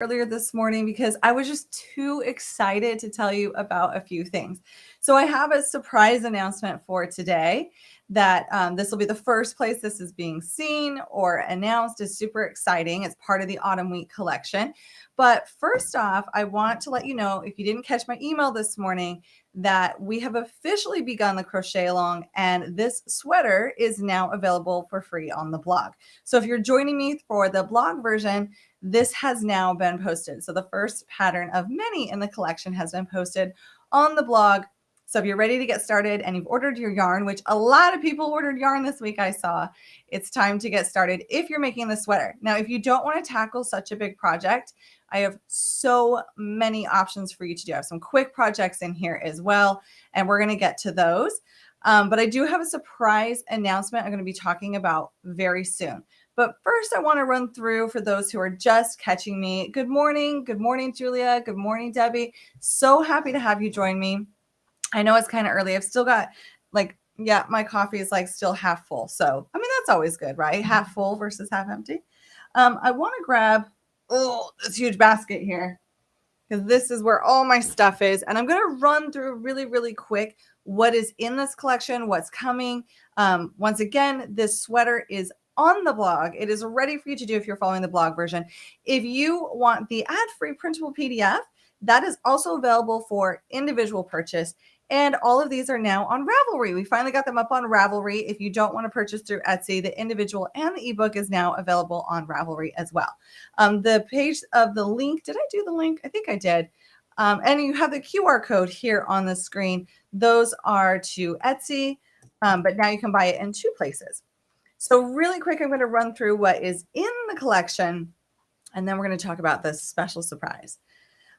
earlier this morning because I was just too excited to tell you about a few things. So I have a surprise announcement for today that this will be the first place this is being seen or announced. Is super exciting. It's part of the Autumn Week collection. But first off, I want to let you know, if you didn't catch my email this morning, that we have officially begun the crochet along, and this sweater is now available for free on the blog. So if you're joining me for the blog version, this has now been posted. So the first pattern of many in the collection has been posted on the blog. So if you're ready to get started and you've ordered your yarn, which a lot of people ordered yarn this week, I saw, it's time to get started if you're making the sweater. Now, if you don't want to tackle such a big project, I have so many options for you to do. I have some quick projects in here as well, and we're going to get to those. But I do have a surprise announcement I'm going to be talking about very soon. But first, I want to run through for those who are just catching me. Good morning. Good morning, Julia. Good morning, Debbie. So happy to have you join me. I know it's kind of early. I've still got my coffee is still half full. So, I mean, that's always good, right? Half full versus half empty. I want to grab this huge basket here because this is where all my stuff is. And I'm going to run through really, really quick what is in this collection, what's coming. Once again, this sweater is on the blog. It is ready for you to do if you're following the blog version. If you want the ad-free printable PDF, that is also available for individual purchase. And all of these are now on Ravelry. We finally got them up on Ravelry. If you don't want to purchase through Etsy, the individual and the ebook is now available on Ravelry as well. The page of the link, did I do the link? I think I did. And you have the QR code here on the screen. Those are to Etsy, but now you can buy it in two places. So really quick, I'm going to run through what is in the collection, and then we're going to talk about this special surprise.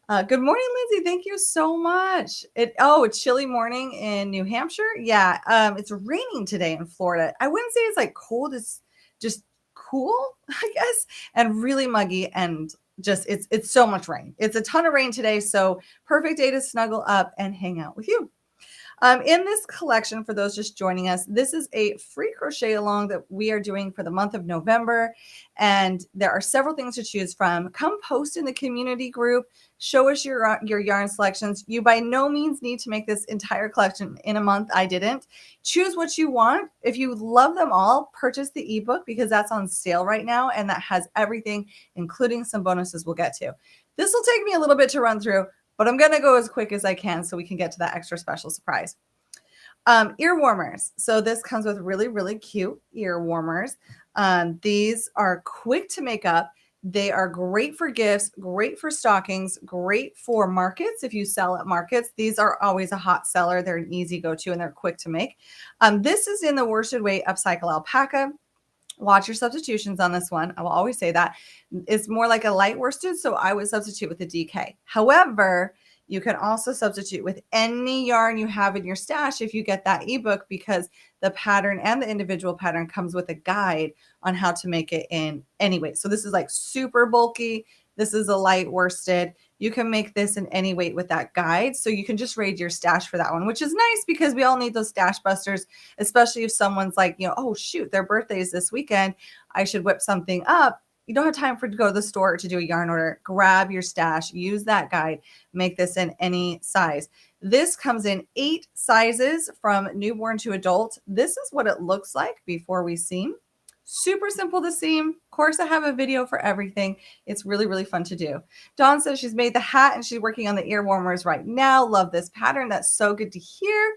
Good morning, Lindsay. Thank you so much. It's chilly morning in New Hampshire. Yeah, it's raining today in Florida. I wouldn't say it's cold. It's just cool, I guess, and really muggy, and just it's so much rain. It's a ton of rain today, so perfect day to snuggle up and hang out with you. In this collection, for those just joining us, this is a free crochet along that we are doing for the month of November. And there are several things to choose from. Come post in the community group. Show us your yarn selections. You by no means need to make this entire collection in a month. I didn't. Choose what you want. If you love them all, purchase the ebook because that's on sale right now. And that has everything, including some bonuses we'll get to. This will take me a little bit to run through, but I'm going to go as quick as I can so we can get to that extra special surprise. Ear warmers. So this comes with really, really cute ear warmers. These are quick to make up. They are great for gifts, great for stockings, great for markets. If you sell at markets, these are always a hot seller. They're an easy go-to and they're quick to make. This is in the worsted weight upcycle alpaca. Watch your substitutions on this one. I will always say that. It's more like a light worsted, so I would substitute with a DK. However, you can also substitute with any yarn you have in your stash if you get that ebook, because the pattern and the individual pattern comes with a guide on how to make it in any weight. So this is super bulky. This is a light worsted. You can make this in any weight with that guide. So you can just raid your stash for that one, which is nice because we all need those stash busters, especially if someone's oh shoot, their birthday is this weekend. I should whip something up. You don't have time to go to the store to do a yarn order. Grab your stash, use that guide, make this in any size. This comes in 8 sizes from newborn to adult. This is what it looks like before we seam. Super simple to seam. Of course, I have a video for everything. It's really, really fun to do. Dawn says she's made the hat and she's working on the ear warmers right now. Love this pattern. That's so good to hear.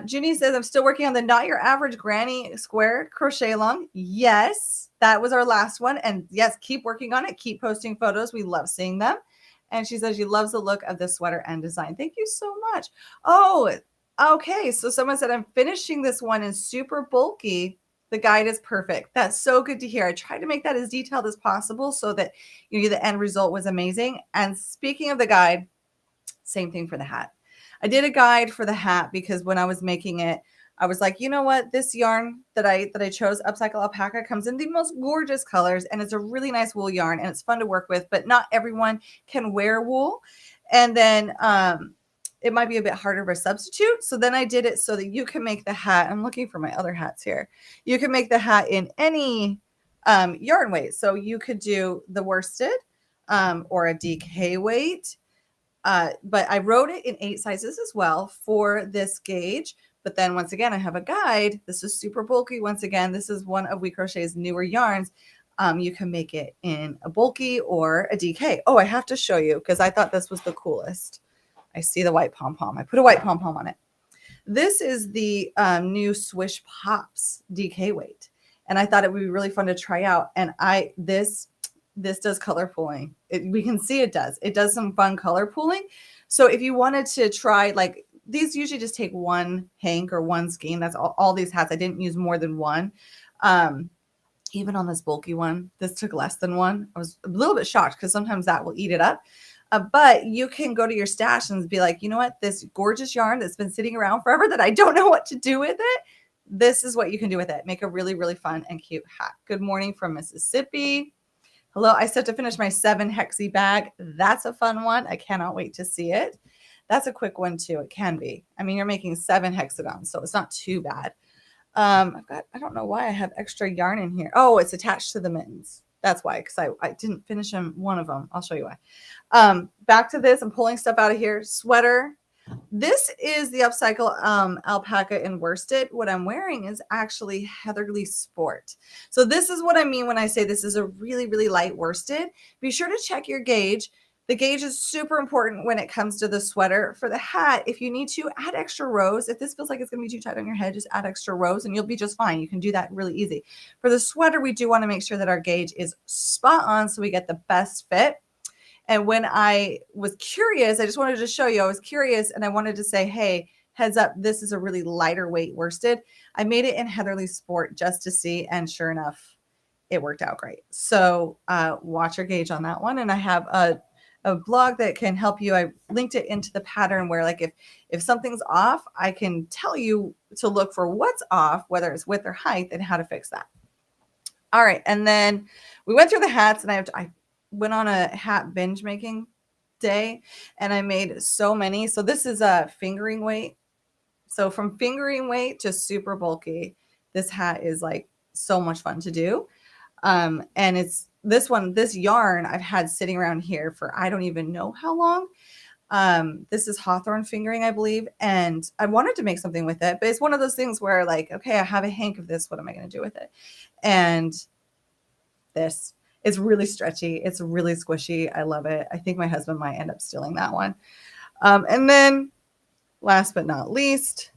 Junie says, I'm still working on the Not Your Average Granny Square crochet along. Yes, that was our last one. And yes, keep working on it. Keep posting photos. We love seeing them. And she says she loves the look of the sweater and design. Thank you so much. Oh, okay. So someone said, I'm finishing this one in super bulky. The guide is perfect. That's so good to hear. I tried to make that as detailed as possible so that the end result was amazing. And speaking of the guide, same thing for the hat. I did a guide for the hat because when I was making it, I was like, you know what? This yarn that I chose, upcycle alpaca, comes in the most gorgeous colors, and it's a really nice wool yarn, and it's fun to work with, but not everyone can wear wool. And then it might be a bit harder of a substitute. So then I did it so that you can make the hat. I'm looking for my other hats here. You can make the hat in any yarn weight. So you could do the worsted. or a DK weight. But I wrote it in 8 sizes as well for this gauge. But then once again, I have a guide. This is super bulky. Once again, this is one of We Crochet's newer yarns. You can make it in a bulky or a DK. Oh, I have to show you because I thought this was the coolest. I see the white pom-pom. I put a white pom-pom on it. This is the new Swish Pops DK weight. And I thought it would be really fun to try out. And this does color pooling. We can see it does. It does some fun color pooling. So if you wanted to try, like, these usually just take one hank or one skein. That's all these hats. I didn't use more than one. Even on this bulky one, this took less than one. I was a little bit shocked because sometimes that will eat it up. But you can go to your stash and be like, you know what? This gorgeous yarn that's been sitting around forever that I don't know what to do with it. This is what you can do with it. Make a really, really fun and cute hat. Good morning from Mississippi. Hello, I still have to finish my 7 hexie bag. That's a fun one. I cannot wait to see it. That's a quick one too. It can be. I mean, you're making 7 hexagons, so it's not too bad. I don't know why I have extra yarn in here. Oh, it's attached to the mittens. That's why, because I didn't finish one of them. I'll show you why. Back to this. I'm pulling stuff out of here. Sweater. This is the upcycle alpaca in worsted. What I'm wearing is actually Heatherly Sport. So this is what I mean when I say this is a really, really light worsted. Be sure to check your gauge. The gauge is super important when it comes to the sweater. For the hat, if you need to add extra rows, if this feels like it's going to be too tight on your head, just add extra rows and you'll be just fine. You can do that really easy. For the sweater, we do want to make sure that our gauge is spot on so we get the best fit. And when I was curious, I just wanted to show you, I was curious and I wanted to say, hey, heads up, this is a really lighter weight worsted. I made it in Heatherly Sport just to see, and sure enough, it worked out great. So watch your gauge on that one. And I have a blog that can help you. I linked it into the pattern where, like, if something's off, I can tell you to look for what's off, whether it's width or height, and how to fix that. All right. And then we went through the hats, and I went on a hat binge making day and I made so many. So this is a fingering weight. So from fingering weight to super bulky, this hat is like so much fun to do. And it's this yarn I've had sitting around here for I don't even know how long. This is Hawthorne fingering, I believe. And I wanted to make something with it, but it's one of those things where, like, okay, I have a hank of this. What am I going to do with it? And this. It's really stretchy. It's really squishy. I love it. I think my husband might end up stealing that one. And then last but not least,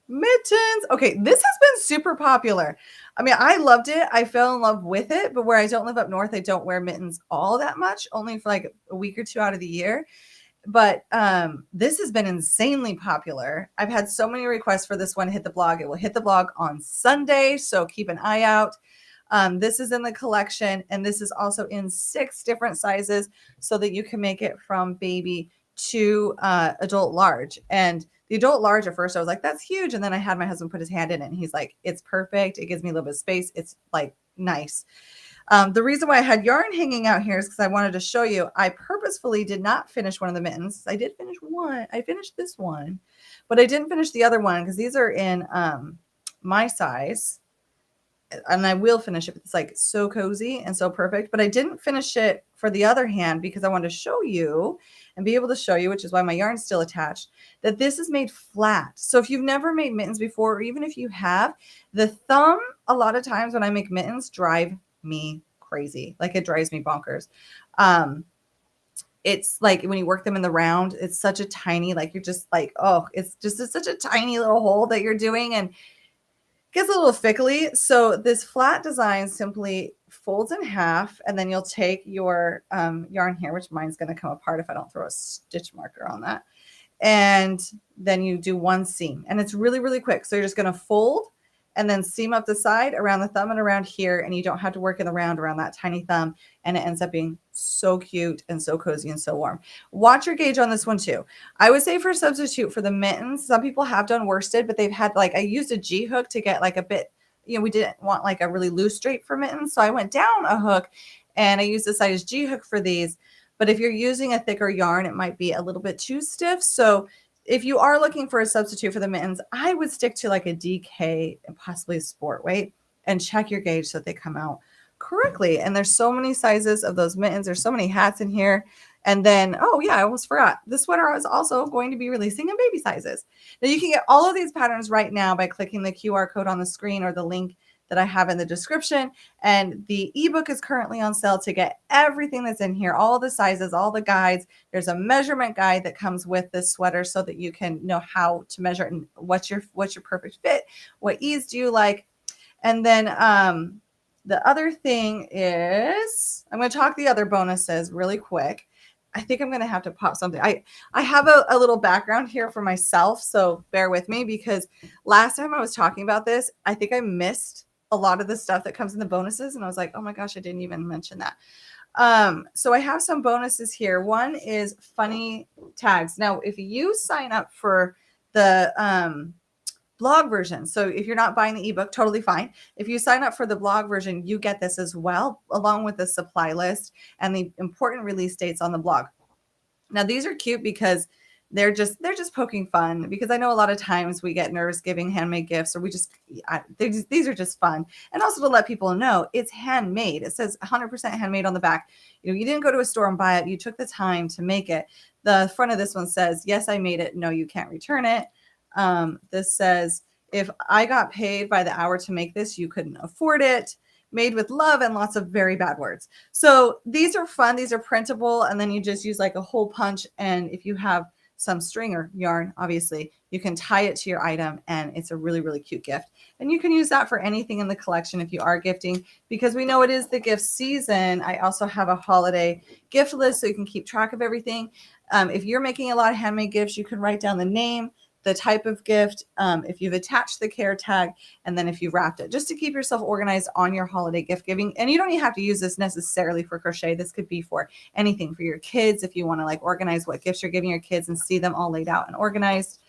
mittens. Okay, this has been super popular. I mean, I loved it. I fell in love with it, but where I don't live up north, I don't wear mittens all that much, only for like a week or two out of the year. But this has been insanely popular. I've had so many requests for this one hit the blog. It will hit the blog on Sunday, so keep an eye out. This is in the collection, and this is also in 6 different sizes so that you can make it from baby to adult large. And the adult large, at first I was like, that's huge. And then I had my husband put his hand in it and he's like, it's perfect. It gives me a little bit of space. It's like nice. The reason why I had yarn hanging out here is because I wanted to show you, I purposefully did not finish one of the mittens. I did finish one. I finished this one, but I didn't finish the other one because these are in my size. And I will finish it. It's like so cozy and so perfect, but I didn't finish it for the other hand because I wanted to show you and be able to show you, which is why my yarn's still attached, that this is made flat. So if you've never made mittens before, or even if you have, the thumb, a lot of times when I make mittens, drive me crazy. Like, it drives me bonkers. It's like when you work them in the round, it's such a tiny, like, you're just like, oh, it's such a tiny little hole that you're doing, and gets a little fickly. So this flat design simply folds in half, and then you'll take your yarn here, which mine's going to come apart if I don't throw a stitch marker on that. And then you do one seam, and it's really, really quick. So you're just going to fold and then seam up the side around the thumb and around here. And you don't have to work in the round around that tiny thumb. And it ends up being so cute and so cozy and so warm. Watch your gauge on this one too. I would say for substitute for the mittens, some people have done worsted, but they've had, like, I used a G hook to get like a bit, you know, we didn't want like a really loose drape for mittens. So I went down a hook and I used the size G hook for these. But if you're using a thicker yarn, it might be a little bit too stiff. So if you are looking for a substitute for the mittens, I would stick to like a DK and possibly a sport weight and check your gauge so that they come out correctly. And there's so many sizes of those mittens. There's so many hats in here. And then, oh yeah, I almost forgot. The sweater is also going to be releasing in baby sizes. Now you can get all of these patterns right now by clicking the QR code on the screen or the link that I have in the description. And the ebook is currently on sale to get everything that's in here, all the sizes, all the guides. There's a measurement guide that comes with this sweater so that you can know how to measure it and what's your perfect fit, what ease do you like. And then the other thing is, I'm going to talk the other bonuses really quick. I think I'm going to have to pop something. I have a little background here for myself, so bear with me, because last time I was talking about this, I think I missed a lot of the stuff that comes in the bonuses, and I was like, oh my gosh, I didn't even mention that. So I have some bonuses here. One is funny tags. Now, if you sign up for the blog version, so if you're not buying the ebook, totally fine. If you sign up for the blog version, you get this as well, along with the supply list and the important release dates on the blog. Now, these are cute because they're just poking fun, because I know a lot of times we get nervous giving handmade gifts, or these are just fun. And also to let people know it's handmade. It says 100% handmade on the back. You didn't go to a store and buy it. You took the time to make it. The front of this one says, yes, I made it. No, you can't return it. This says, if I got paid by the hour to make this, you couldn't afford it. Made with love, and lots of very bad words. So these are fun. These are printable. And then you just use like a hole punch. And if you have some string or yarn, obviously, you can tie it to your item, and it's a really, really cute gift. And you can use that for anything in the collection if you are gifting, because we know it is the gift season. I also have a holiday gift list so you can keep track of everything. If you're making a lot of handmade gifts, you can write down the name, the type of gift, if you've attached the care tag, and then if you wrapped it, just to keep yourself organized on your holiday gift giving. And you don't even have to use this necessarily for crochet. This could be for anything, for your kids, if you want to like organize what gifts you're giving your kids and see them all laid out and organized.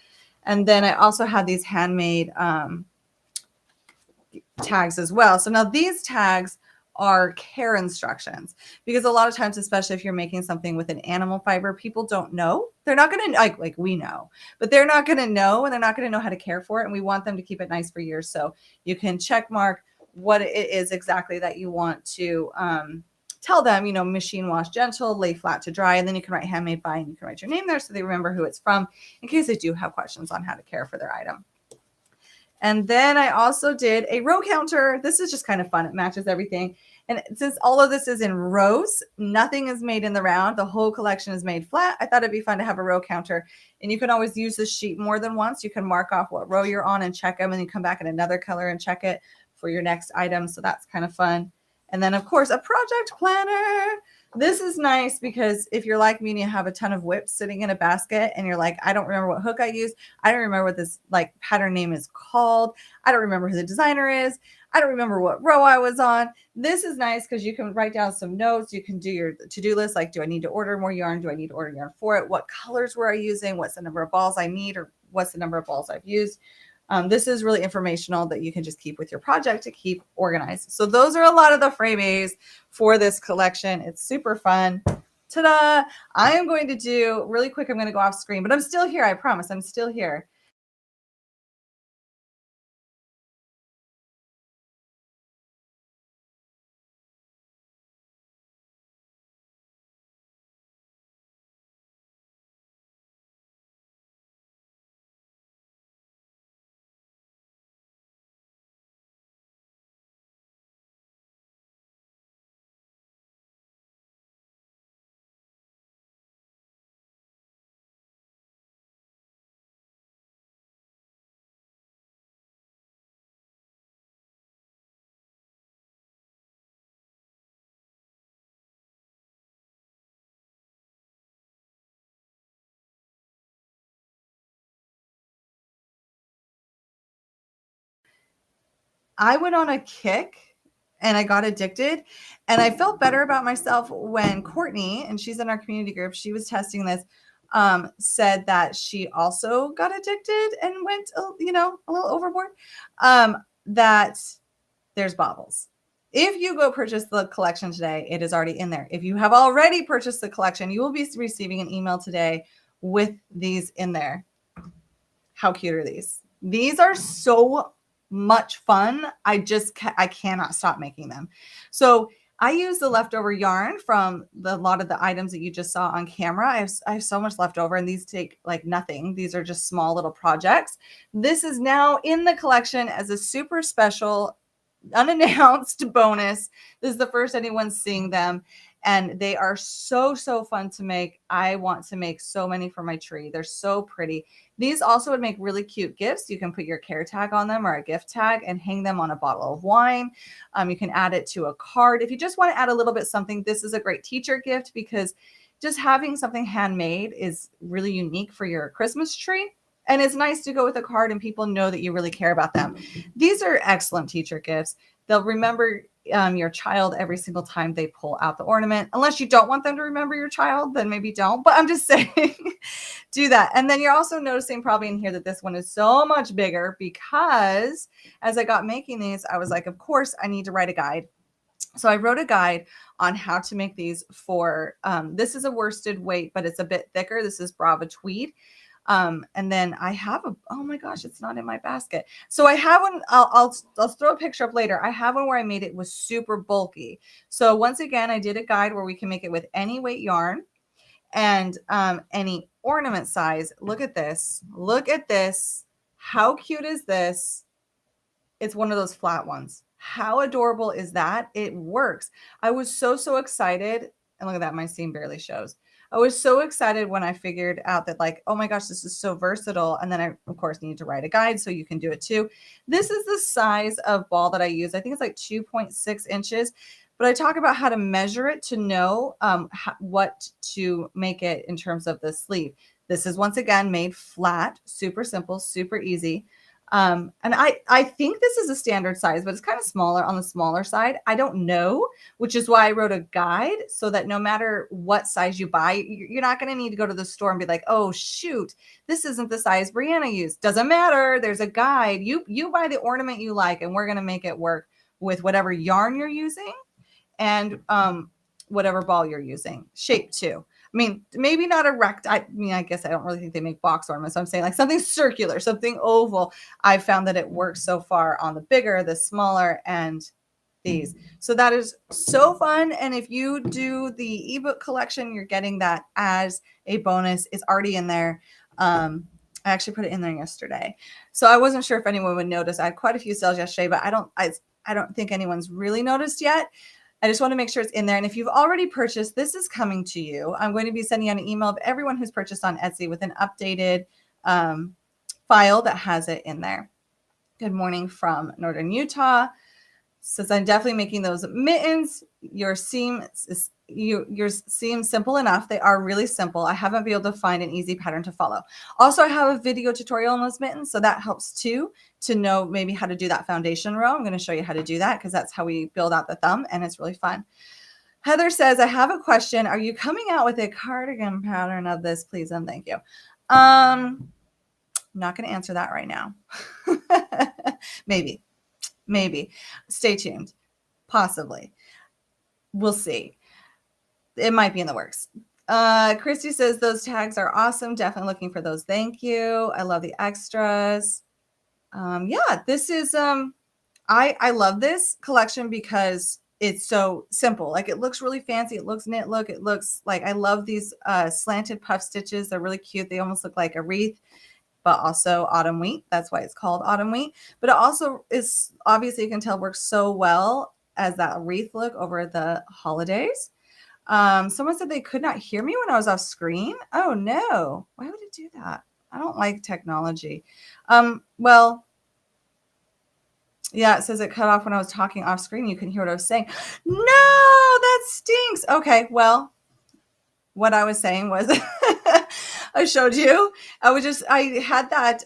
And then I also have these handmade tags as well. So now these tags are care instructions, because a lot of times, especially if you're making something with an animal fiber, people don't know. They're not going to like we know, but they're not going to know, and they're not going to know how to care for it. And we want them to keep it nice for years. So you can check mark what it is exactly that you want to tell them, machine wash gentle, lay flat to dry, and then you can write handmade by, and you can write your name there so they remember who it's from, in case they do have questions on how to care for their item. And then I also did a row counter. This is just kind of fun. It matches everything. And since all of this is in rows, nothing is made in the round. The whole collection is made flat. I thought it'd be fun to have a row counter. And you can always use this sheet more than once. You can mark off what row you're on and check them, and then come back in another color and check it for your next item. So that's kind of fun. And then, of course, a project planner. This is nice because if you're like me and you have a ton of whips sitting in a basket and you're like, I don't remember what hook I used. I don't remember what this like pattern name is called. I don't remember who the designer is. I don't remember what row I was on. This is nice because you can write down some notes. You can do your to-do list. Like, do I need to order more yarn? Do I need to order yarn for it? What colors were I using? What's the number of balls I need? Or what's the number of balls I've used? This is really informational that you can just keep with your project to keep organized. So those are a lot of the freebies for this collection. It's super fun. Ta-da! I am going to do really quick. I'm going to go off screen, but I'm still here. I promise I'm still here. I went on a kick and I got addicted, and I felt better about myself when Courtney, and she's in our community group, she was testing this, said that she also got addicted and went, a little overboard. That there's bobbles. If you go purchase the collection today, it is already in there. If you have already purchased the collection, you will be receiving an email today with these in there. How cute are these? These are so much fun. I cannot stop making them. So I use the leftover yarn from a lot of the items that you just saw on camera. I have so much leftover, and these take like nothing. These are just small little projects. This is now in the collection as a super special unannounced bonus. This is the first anyone's seeing them, and they are so fun to make. I want to make so many for my tree. They're so pretty. These also would make really cute gifts. You can put your care tag on them or a gift tag and hang them on a bottle of wine. You can add it to a card. If you just want to add a little bit something, this is a great teacher gift, because just having something handmade is really unique for your Christmas tree. And it's nice to go with a card and people know that you really care about them. These are excellent teacher gifts. They'll remember your child every single time they pull out the ornament. Unless you don't want them to remember your child, then maybe don't. But I'm just saying, do that. And then you're also noticing probably in here that this one is so much bigger, because as I got making these, I was like, of course, I need to write a guide. So I wrote a guide on how to make these for, this is a worsted weight, but it's a bit thicker. This is Brava tweed. And then I have oh my gosh, it's not in my basket. So I have one, I'll throw a picture up later. I have one where I made it was super bulky. So once again, I did a guide where we can make it with any weight yarn and any ornament size. Look at this. Look at this. How cute is this? It's one of those flat ones. How adorable is that? It works. I was so excited. And look at that, my seam barely shows. I was so excited when I figured out that, like, oh my gosh, this is so versatile. And then I, of course, need to write a guide so you can do it too. This is the size of ball that I use. I think it's like 2.6 inches. But I talk about how to measure it to know what to make it in terms of the sleeve. This is, once again, made flat, super simple, super easy. And I think this is a standard size, but it's kind of smaller, on the smaller side. I don't know, which is why I wrote a guide, so that no matter what size you buy, you're not going to need to go to the store and be like, oh shoot, this isn't the size Brianna used. Doesn't matter. There's a guide. You buy the ornament you like, and we're going to make it work with whatever yarn you're using and whatever ball you're using. Shape too. I mean, maybe not a rect. I mean, I guess I don't really think they make box ornaments. So I'm saying like something circular, something oval. I've found that it works so far on the bigger, the smaller, and these. So that is so fun. And if you do the ebook collection, you're getting that as a bonus. It's already in there. I actually put it in there yesterday. So I wasn't sure if anyone would notice. I had quite a few sales yesterday, but I don't think anyone's really noticed yet. I just want to make sure it's in there. And if you've already purchased, this is coming to you. I'm going to be sending out an email of everyone who's purchased on Etsy with an updated file that has it in there. Good morning from Northern Utah. Says, I'm definitely making those mittens. Your seam simple enough. They are really simple. I haven't been able to find an easy pattern to follow. Also, I have a video tutorial on those mittens, so that helps too, to know maybe how to do that foundation row. I'm going to show you how to do that, because that's how we build out the thumb, and it's really fun. Heather says, I have a question. Are you coming out with a cardigan pattern of this, please and thank you? I'm not going to answer that right now. Maybe. Stay tuned. Possibly. We'll see. It might be in the works. Christy says, those tags are awesome. Definitely looking for those. Thank you. I love the extras. Yeah, this is, I love this collection because it's so simple. Like, it looks really fancy. It looks knit look. It looks like, I love these slanted puff stitches. They're really cute. They almost look like a wreath, but also autumn wheat. That's why it's called autumn wheat. But it also is, obviously you can tell, works so well as that wreath look over the holidays. Someone said they could not hear me when I was off screen. Oh no, why would it do that? I don't like technology. Well, yeah, it says it cut off when I was talking off screen. You can hear what I was saying. No, that stinks. Okay, well, what I was saying was I showed you. I had that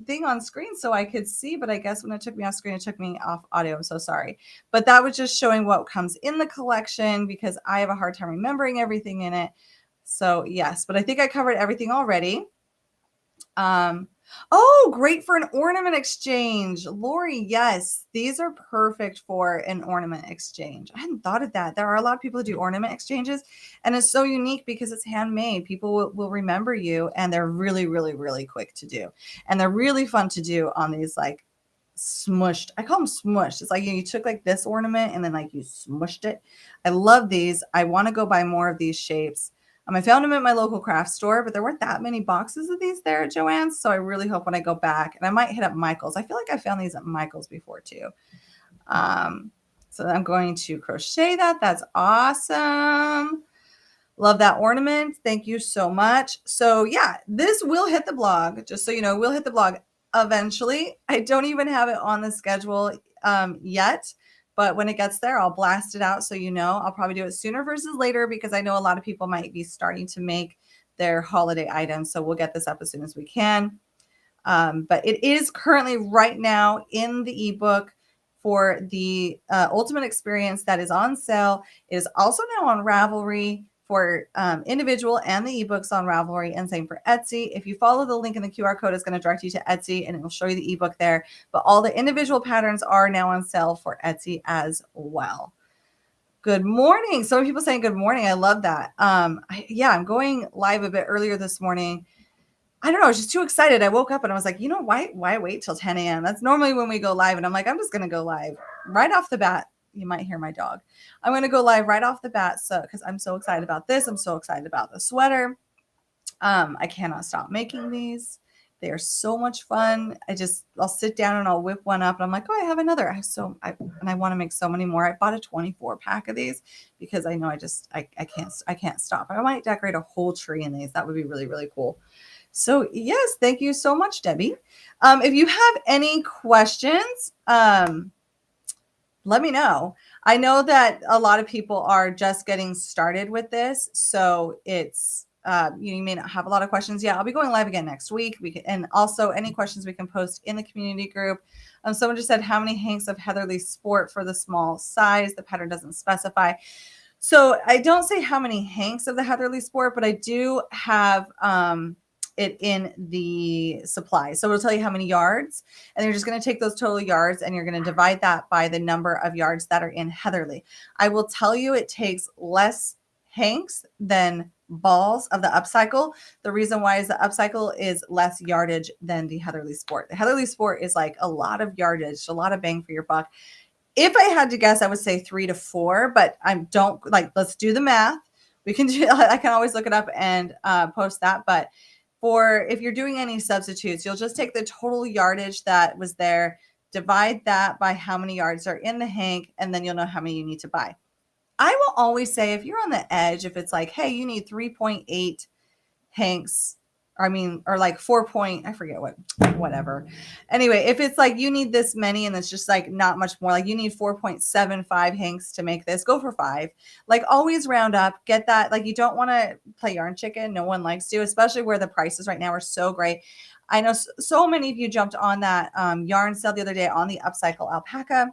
thing on screen so I could see, but I guess when it took me off screen, it took me off audio. I'm so sorry. But that was just showing what comes in the collection, because I have a hard time remembering everything in it. So yes, but I think I covered everything already. Oh, great for an ornament exchange. Lori, yes, these are perfect for an ornament exchange. I hadn't thought of that. There are a lot of people who do ornament exchanges, and it's so unique because it's handmade. People will remember you, and they're really, really, really quick to do. And they're really fun to do on these like smushed. I call them smushed. It's like you took like this ornament and then like you smushed it. I love these. I want to go buy more of these shapes. I found them at my local craft store, but there weren't that many boxes of these there at Joann's. So I really hope when I go back, and I might hit up Michael's. I feel like I found these at Michael's before too. So I'm going to crochet that. That's awesome. Love that ornament. Thank you so much. So yeah, this will hit the blog. Just so you know, we'll hit the blog eventually. I don't even have it on the schedule yet, but when it gets there, I'll blast it out so you know. I'll probably do it sooner versus later because I know a lot of people might be starting to make their holiday items. So we'll get this up as soon as we can. But it is currently right now in the ebook for the Ultimate Experience that is on sale. It is also now on Ravelry for individual and the ebooks on Ravelry, and same for Etsy. If you follow the link in the QR code, it's going to direct you to Etsy and it will show you the ebook there. But all the individual patterns are now on sale for Etsy as well. Good morning. So many people saying good morning. I love that. I'm going live a bit earlier this morning. I don't know. I was just too excited. I woke up and I was like, you know, why wait till 10 a.m.? That's normally when we go live. And I'm like, I'm just going to go live right off the bat. You might hear my dog. I'm going to go live right off the bat. So, because I'm so excited about this. I'm so excited about the sweater. I cannot stop making these. They are so much fun. I'll sit down and I'll whip one up and I'm like, oh, I have another. And I want to make so many more. I bought a 24 pack of these because I know I can't stop. I might decorate a whole tree in these. That would be really, really cool. So yes, thank you so much, Debbie. If you have any questions, let me know. I know that a lot of people are just getting started with this. So it's, you may not have a lot of questions. Yeah, I'll be going live again next week. And also any questions we can post in the community group. Someone just said, how many hanks of Heatherly Sport for the small size? The pattern doesn't specify. So I don't say how many hanks of the Heatherly Sport, but I do have, it in the supply. So it'll tell you how many yards, and you're just going to take those total yards and you're going to divide that by the number of yards that are in Heatherly. I will tell you it takes less hanks than balls of the upcycle. The reason why is the upcycle is less yardage than the Heatherly Sport. The Heatherly Sport is like a lot of yardage, a lot of bang for your buck. If I had to guess, I would say 3 to 4, but let's do the math. I can always look it up and post that. But if you're doing any substitutes, you'll just take the total yardage that was there, divide that by how many yards are in the hank, and then you'll know how many you need to buy. I will always say if you're on the edge, if it's like, hey, you need 3.8 hanks, or like 4 point, I forget whatever. Anyway, if it's like you need this many and it's just like not much more, like you need 4.75 hanks to make this, go for 5. Like always round up, get that. Like you don't want to play yarn chicken. No one likes to, especially where the prices right now are so great. I know so many of you jumped on that yarn sale the other day on the upcycle alpaca.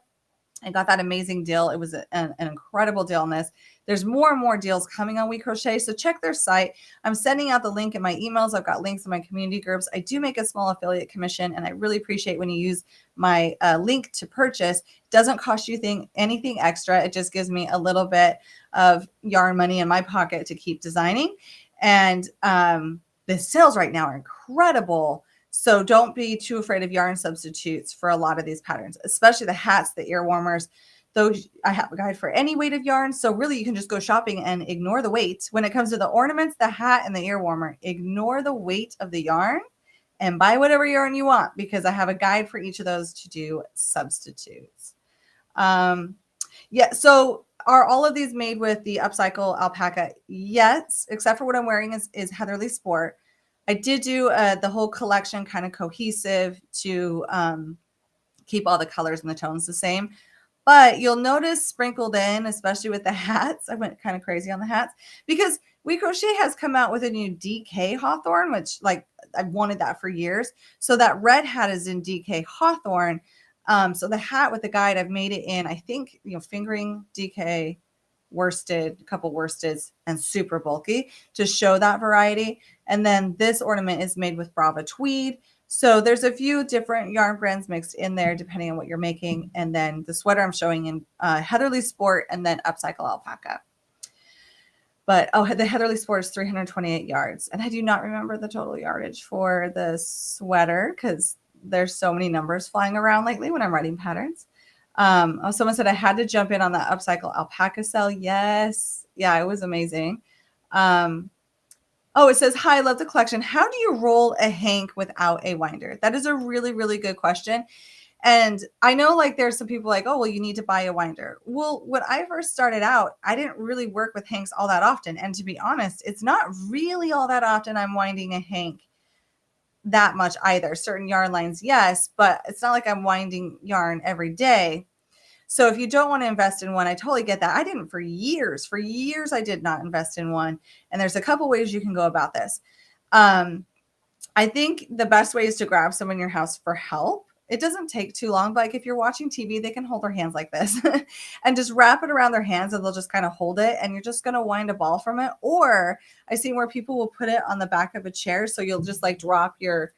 I got that amazing deal. It was an incredible deal on this. There's more and more deals coming on We Crochet, so check their site. I'm sending out the link in my emails. I've got links in my community groups. I do make a small affiliate commission, and I really appreciate when you use my link to purchase. It doesn't cost you anything extra. It just gives me a little bit of yarn money in my pocket to keep designing. And the sales right now are incredible. So don't be too afraid of yarn substitutes for a lot of these patterns, especially the hats, the ear warmers. Those I have a guide for any weight of yarn. So really you can just go shopping and ignore the weight. When it comes to the ornaments, the hat, and the ear warmer, ignore the weight of the yarn and buy whatever yarn you want because I have a guide for each of those to do substitutes. So are all of these made with the upcycle alpaca? Yes, except for what I'm wearing is Heatherly Sport. I did do the whole collection kind of cohesive to keep all the colors and the tones the same. But you'll notice sprinkled in, especially with the hats, I went kind of crazy on the hats because We Crochet has come out with a new DK Hawthorne, which like I've wanted that for years. So that red hat is in DK Hawthorne. So the hat with the guide, I've made it in, I think, fingering DK worsted, a couple worsteds, and super bulky to show that variety. And then this ornament is made with Brava tweed. So there's a few different yarn brands mixed in there depending on what you're making. And then the sweater I'm showing in Heatherly Sport and then upcycle alpaca. But the Heatherly Sport is 328 yards. And I do not remember the total yardage for the sweater because there's so many numbers flying around lately when I'm writing patterns. Oh, someone said I had to jump in on that upcycle alpaca cell. Yes. Yeah, it was amazing. Oh, it says, hi, I love the collection. How do you roll a hank without a winder? That is a really, really good question. And I know like there's some people like, oh, well, you need to buy a winder. Well, when I first started out, I didn't really work with hanks all that often. And to be honest, it's not really all that often I'm winding a hank that much either. Certain yarn lines, yes, but it's not like I'm winding yarn every day. So if you don't want to invest in one, I totally get that. I didn't for years. For years, I did not invest in one. And there's a couple ways you can go about this. I think the best way is to grab someone in your house for help. It doesn't take too long, but like if you're watching TV, they can hold their hands like this and just wrap it around their hands and they'll just kind of hold it and you're just going to wind a ball from it. Or I see where people will put it on the back of a chair. So you'll just like drop your,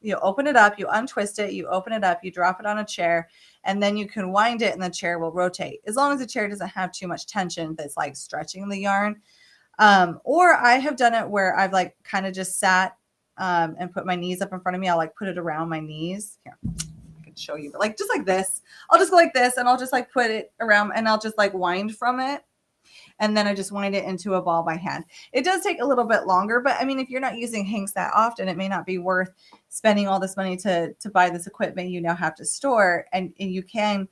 you open it up, you untwist it, you open it up, you drop it on a chair, and then you can wind it and the chair will rotate. As long as the chair doesn't have too much tension that's like stretching the yarn. Or I have done it where I've like kind of just sat and put my knees up in front of me. I'll like put it around my knees. Here, I can show you, but like just like this. I'll just go like this and I'll just like put it around and I'll just like wind from it. And then I just wind it into a ball by hand. It does take a little bit longer, but I mean, if you're not using hanks that often, it may not be worth spending all this money to buy this equipment you now have to store. And you can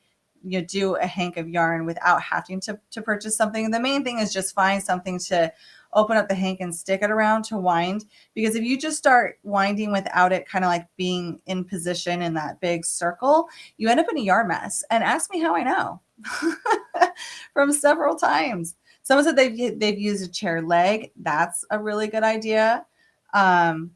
do a hank of yarn without having to purchase something. And the main thing is just find something to open up the hank and stick it around to wind. Because if you just start winding without it kind of like being in position in that big circle, you end up in a yarn mess. And ask me how I know from several times. Someone said they've used a chair leg. That's a really good idea. So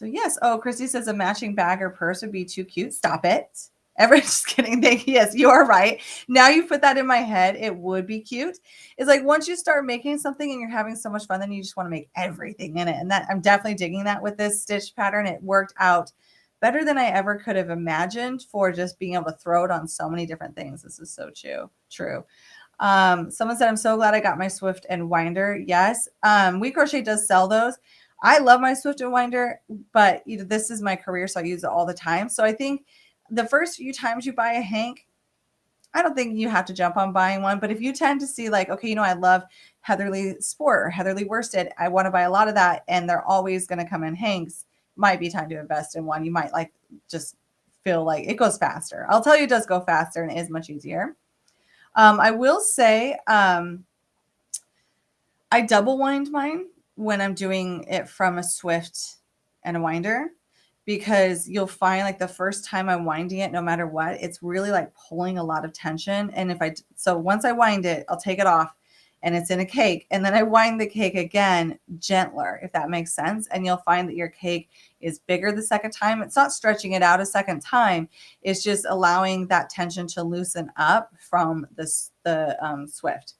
yes. Oh, Christy says a matching bag or purse would be too cute. Stop it. Just kidding. Yes, you are right. Now you put that in my head. It would be cute. It's like once you start making something and you're having so much fun, then you just want to make everything in it. And that I'm definitely digging that with this stitch pattern. It worked out better than I ever could have imagined for just being able to throw it on so many different things. This is so true. Someone said, I'm so glad I got my Swift and Winder. Yes. We Crochet does sell those. I love my Swift and Winder, but this is my career, so I use it all the time. So I think the first few times you buy a hank, I don't think you have to jump on buying one. But if you tend to see like, okay, I love Heatherly Sport or Heatherly Worsted, I want to buy a lot of that, and they're always going to come in hanks, might be time to invest in one. You might like just feel like it goes faster. I'll tell you, it does go faster and it is much easier. I will say I double wind mine when I'm doing it from a Swift and a winder, because you'll find like the first time I'm winding it, no matter what, it's really like pulling a lot of tension. And so once I wind it, I'll take it off and it's in a cake. And then I wind the cake again, gentler, if that makes sense. And you'll find that your cake is bigger the second time. It's not stretching it out a second time. It's just allowing that tension to loosen up from the Swift.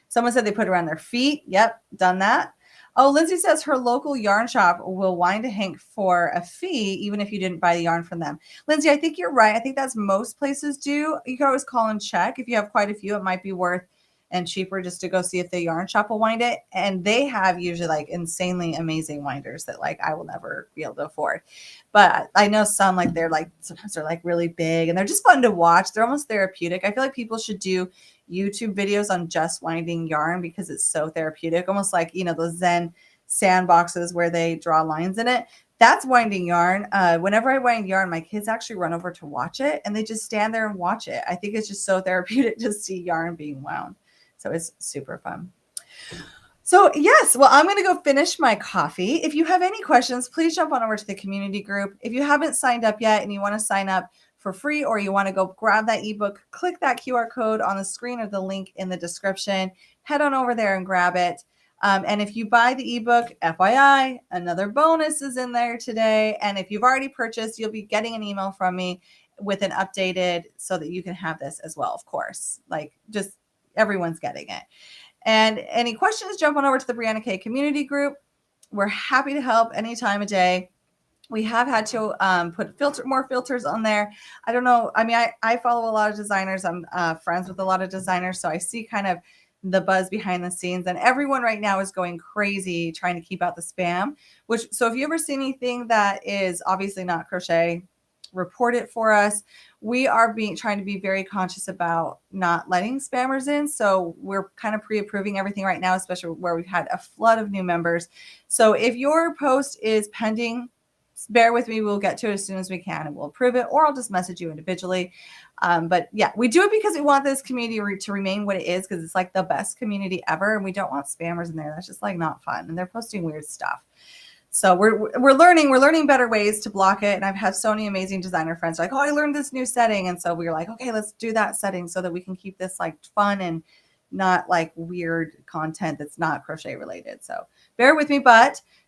Someone said they put it around their feet. Yep, done that. Oh, Lindsay says her local yarn shop will wind a hank for a fee, even if you didn't buy the yarn from them. Lindsay, I think you're right. I think that's most places do. You can always call and check. If you have quite a few, it might be worth and cheaper just to go see if the yarn shop will wind it. And they have usually like insanely amazing winders that like I will never be able to afford. But I know some like sometimes they're like really big and they're just fun to watch. They're almost therapeutic. I feel like people should do YouTube videos on just winding yarn because it's so therapeutic, almost like those Zen sandboxes where they draw lines in it. That's winding yarn. Whenever I wind yarn, my kids actually run over to watch it and they just stand there and watch it. I think it's just so therapeutic to see yarn being wound. So it's super fun. So yes, well, I'm going to go finish my coffee. If you have any questions, please jump on over to the community group. If you haven't signed up yet and you want to sign up for free, or you want to go grab that ebook, click that QR code on the screen or the link in the description. Head on over there and grab it. And if you buy the ebook, FYI, another bonus is in there today. And if you've already purchased, you'll be getting an email from me with an updated so that you can have this as well, of course. Like just everyone's getting it. And any questions, jump on over to the Brianna K community group. We're happy to help any time of day. We have had to put more filters on there. I don't know. I mean, I follow a lot of designers. I'm friends with a lot of designers. So I see kind of the buzz behind the scenes. And everyone right now is going crazy trying to keep out the spam, so if you ever see anything that is obviously not crochet, report it for us. We are trying to be very conscious about not letting spammers in. So we're kind of pre-approving everything right now, especially where we've had a flood of new members. So if your post is pending, bear with me. We'll get to it as soon as we can and we'll approve it, or I'll just message you individually. But yeah, we do it because we want this community to remain what it is, because it's like the best community ever. And we don't want spammers in there. That's just like not fun. And they're posting weird stuff. So we're learning better ways to block it. And I've had so many amazing designer friends like, oh, I learned this new setting. And so we were like, okay, let's do that setting so that we can keep this like fun and not like weird content that's not crochet related. So bear with me,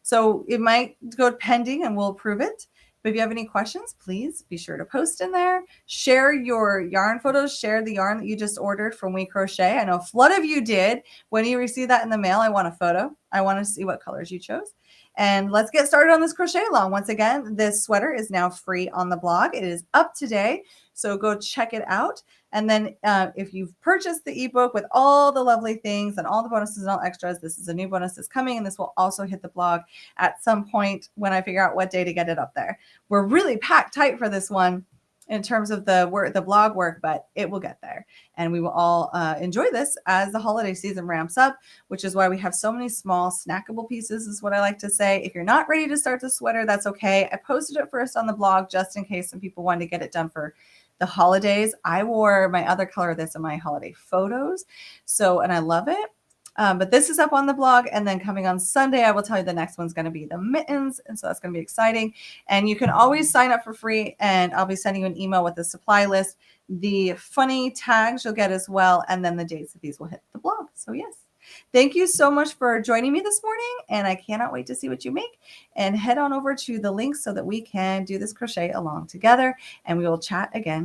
so it might go pending and we'll approve it. But if you have any questions, please be sure to post in there. Share your yarn photos. Share the yarn that you just ordered from We Crochet. I know a flood of you did. When you receive that in the mail, I want a photo. I want to see what colors you chose. And let's get started on this crochet along. Once again, this sweater is now free on the blog. It is up today, so go check it out. And then if you've purchased the ebook with all the lovely things and all the bonuses and all extras, this is a new bonus that's coming, and this will also hit the blog at some point when I figure out what day to get it up there. We're really packed tight for this one in terms of the blog work, but it will get there. And we will all enjoy this as the holiday season ramps up, which is why we have so many small snackable pieces, is what I like to say. If you're not ready to start the sweater, that's okay. I posted it first on the blog just in case some people wanted to get it done for the holidays. I wore my other color of this in my holiday photos. And I love it. But this is up on the blog, and then coming on Sunday, I will tell you the next one's going to be the mittens. And so that's going to be exciting. And you can always sign up for free, and I'll be sending you an email with the supply list, the funny tags you'll get as well, and then the dates that these will hit the blog. So yes, thank you so much for joining me this morning, and I cannot wait to see what you make. And head on over to the links so that we can do this crochet along together, and we will chat again